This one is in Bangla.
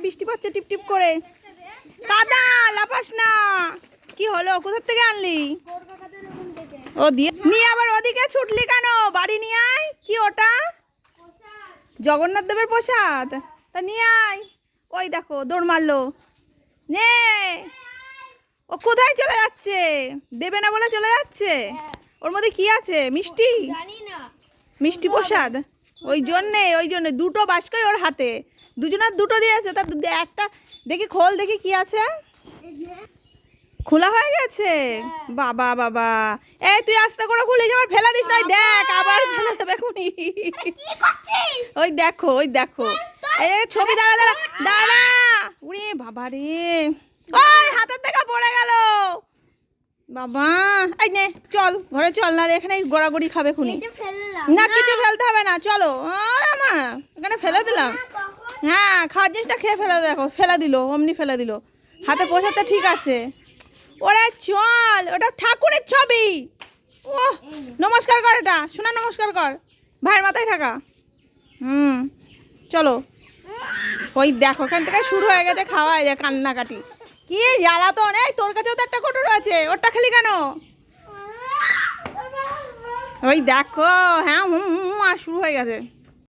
বৃষ্টি পড়ছে টিপ টিপ করে। কাদা লাফাস না। কি হলো, কোথা থেকে আনলি? ও দিয়ে নিয়ে আবার ওদিকে ছুটলি কেন? বাড়ি নিয়ে আয়। কি ওটা? জগন্নাথ দেবের প্রসাদ। তা নিয়ে আয়। ওই দেখো দৌড় মারলো। নে। ও কোথায় চলে যাচ্ছে? দেবে না বলে চলে যাচ্ছে। ওর মধ্যে কি আছে? মিষ্টি? মিষ্টি প্রসাদ। ওই জন্যে দুটো বাস্কই ওর হাতে। দুজনের দুটো দিয়েছে, তা একটা দেখি খোল, দেখি কি আছে। খোলা হয়ে গেছে। বাবা বাবা, এই তুই আস্তে করে খুলিস, আবার ফেলে দিস না। দেখ আবার ফেলে দেবে খুনি। ওই দেখো, ওই দেখো। এই ছবি দাঁড়া দাঁড়া দাঁড়া। উড়ে বাবা রে, ওই হাতের থেকে পড়ে গেল। বাবা, এই নে চল ঘরে চল, না এখানে গড়াগড়ি খাবে খুনি। না কিছু ফেলতে হবে না, চলো। মা এখানে ফেলে দিলাম। হ্যাঁ, খাওয়ার জিনিসটা খেয়ে ফেলে, দেখো ফেলে দিল, অমনি ফেলে দিল। হাতে প্রসাদটা ঠিক আছে। ওরে চল, ওটা ঠাকুরের ছবি। ও নমস্কার কর, এটা শোনা নমস্কার কর, ভাইয়ের মাথায় ঢাকা। চলো। ওই দেখো ওখান থেকে শুরু হয়ে গেছে খাওয়া, যায় কান্নাকাটি। কি জ্বালাতন! এই তোর কাছেও তো একটা কটুর আছে, ওরটা খেলি কেন? ওই দেখো, হ্যাঁ আর শুরু হয়ে গেছে।